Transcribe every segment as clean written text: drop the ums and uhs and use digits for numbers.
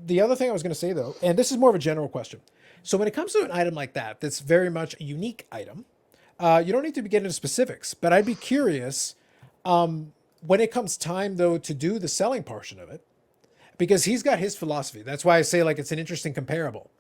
the other thing I was going to say though, and this is more of a general question. So when it comes to an item like that, that's very much a unique item, you don't need to be getting into specifics, but I'd be curious when it comes time though to do the selling portion of it, because he's got his philosophy. That's why I say like it's an interesting comparable.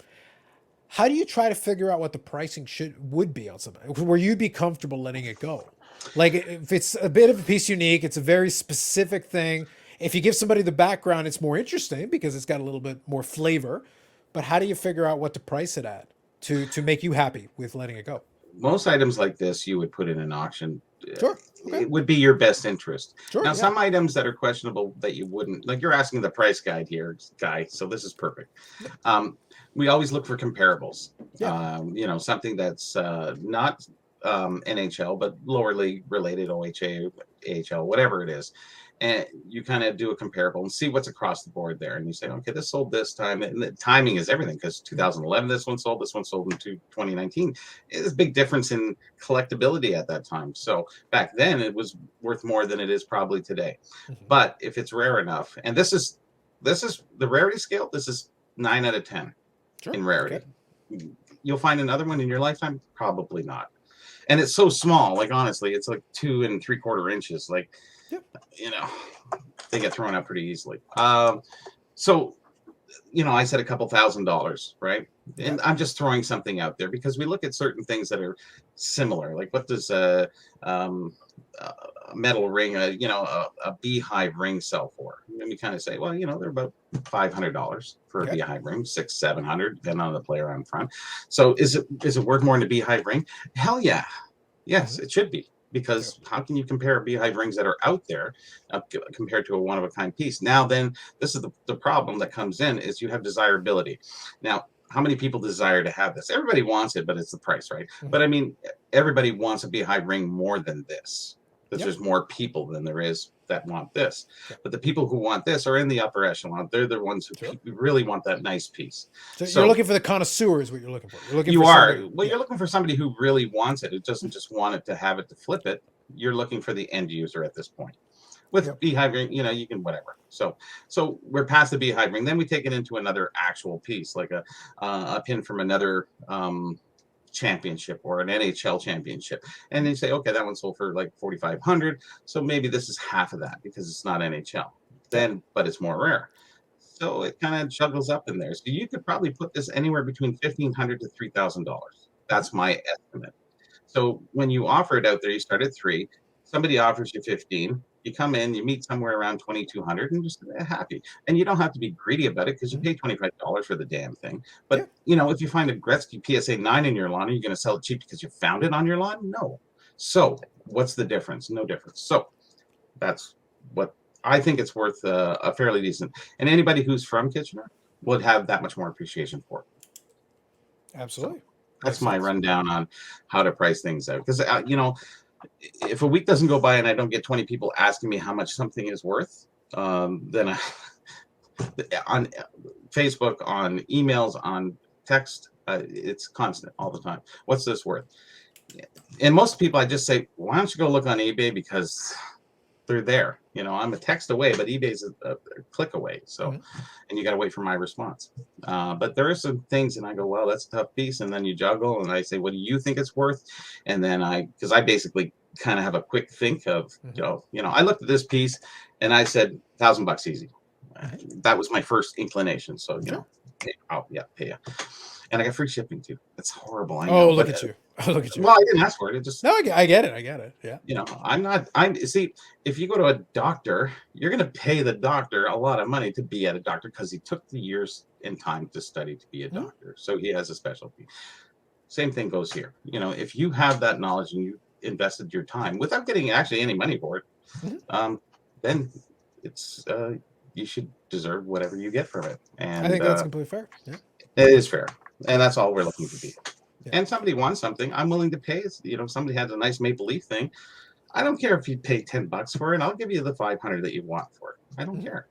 How do you try to figure out what the pricing would be on something where you'd be comfortable letting it go? Like if it's a bit of a piece unique, it's a very specific thing. If you give somebody the background, it's more interesting because it's got a little bit more flavor. But how do you figure out what to price it at to make you happy with letting it go? Most items like this you would put in an auction. Sure. Okay. It would be your best interest. Sure. Now, Yeah. some items that are questionable that you wouldn't, like you're asking the price guide here, guy. So this is perfect. Um, we always look for comparables. Yeah. Something that's not NHL, but lower league related, OHA, AHL, whatever it is. And you kind of do a comparable and see what's across the board there. And you say, okay, this sold this time. And the timing is everything because 2011, this one sold in 2019. It's a big difference in collectability at that time. So back then it was worth more than it is probably today. Mm-hmm. But if it's rare enough, and this is the rarity scale, this is 9 out of 10 Sure. in rarity. Okay. You'll find another one in your lifetime? Probably not. And it's so small, like honestly, it's like 2 3/4 inches. Like, Yep. They get thrown out pretty easily. So, I said a couple $1,000s, right? And I'm just throwing something out there because we look at certain things that are similar. Like what does a metal ring, a beehive ring sell for? And we kind of say, well, they're about $500 for a Okay. beehive ring, 600 700, depending on the player on front. So is it worth more than a beehive ring? Hell yeah. Yes, Mm-hmm. it should be. Okay. Because how can you compare beehive rings that are out there compared to a one-of-a-kind piece? Now, then, this is the problem that comes in is you have desirability. Now, how many people desire to have this? Everybody wants it, but it's the price, right? Mm-hmm. But I mean, everybody wants a beehive ring more than this because Yep. there's more people than there is that want this. Yep. But the people who want this are in the upper echelon. They're the ones who Sure. really want that nice piece. So you're So looking for the connoisseur is what you're looking for. You're looking you for are, somebody. well, Yeah. you're looking for somebody who really wants it. It doesn't just want it to have it to flip it. You're looking for the end user at this point. With Yep. beehive ring, you can whatever. So we're past the beehive ring. Then we take it into another actual piece, like a pin from another championship or an NHL championship, and then you say, okay, that one sold for like 4,500. So maybe this is half of that because it's not NHL. Okay. Then, but it's more rare. So it kind of juggles up in there. So you could probably put this anywhere between $1,500 to $3,000. That's my estimate. So when you offer it out there, you start at 3. Somebody offers you 15. You come in, you meet somewhere around 2,200, and just happy. And you don't have to be greedy about it because you Mm-hmm. pay $25 for the damn thing. Yeah. But if you find a Gretzky PSA 9 in your lawn, are you going to sell it cheap because you found it on your lawn? No. So what's the difference? No difference. So that's what I think it's worth a fairly decent. And anybody who's from Kitchener would have that much more appreciation for it. So Absolutely. that's Makes my sense. rundown on how to price things out. Because, if a week doesn't go by and I don't get 20 people asking me how much something is worth, then on Facebook, on emails, on text, it's constant all the time. What's this worth? And most people, I just say, why don't you go look on eBay because they're there. I'm a text away, but eBay's a click away. So, Mm-hmm. and you got to wait for my response. But there are some things, and I go, well, that's a tough piece. And then you juggle, and I say, what do you think it's worth? And then because I basically kind of have a quick think of, Mm-hmm. I looked at this piece, and I said, $1,000 easy. Mm-hmm. That was my first inclination. So, Sure. pay you. And I got free shipping too. That's horrible, I Oh, know. look But at you. Oh, look at you. well, I didn't ask for it. It just No, I get it. I get it. Yeah. I'm not, see, if you go to a doctor, you're going to pay the doctor a lot of money to be at a doctor because he took the years and time to study to be a Mm-hmm. doctor. So he has a specialty. Same thing goes here. If you have that knowledge and you invested your time without getting actually any money for it, Mm-hmm. then it's, you should deserve whatever you get from it. I And think that's completely fair. Yeah. it is fair. And that's all we're looking to be. Yeah. And somebody wants something, I'm willing to pay. Somebody has a nice maple leaf thing. I don't care if you pay $10 for it. I'll give you the 500 that you want for it. I don't Mm-hmm. care.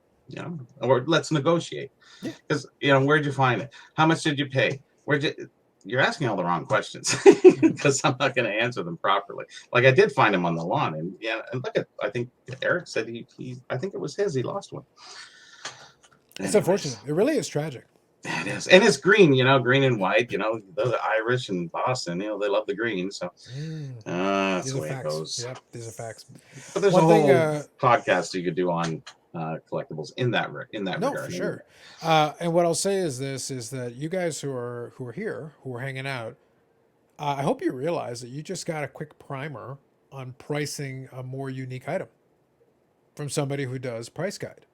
Or let's negotiate. Yeah. Because where'd you find it? How much did you pay? You're asking all the wrong questions because I'm not going to answer them properly. Like I did find him on the lawn, and and look at, I think Eric said he I think it was his. He lost one. It's unfortunate. Anyways, It really is tragic. it is, and it's green. Green and white. The Irish and Boston. They love the green. So Mm, that's these the are way it facts. goes. Yep, these are facts. But there's a One thing, whole podcast you could do on collectibles in that no, for regard. Anyway. sure. And what I'll say is this: is that you guys who are here, who are hanging out, I hope you realize that you just got a quick primer on pricing a more unique item from somebody who does Price Guide.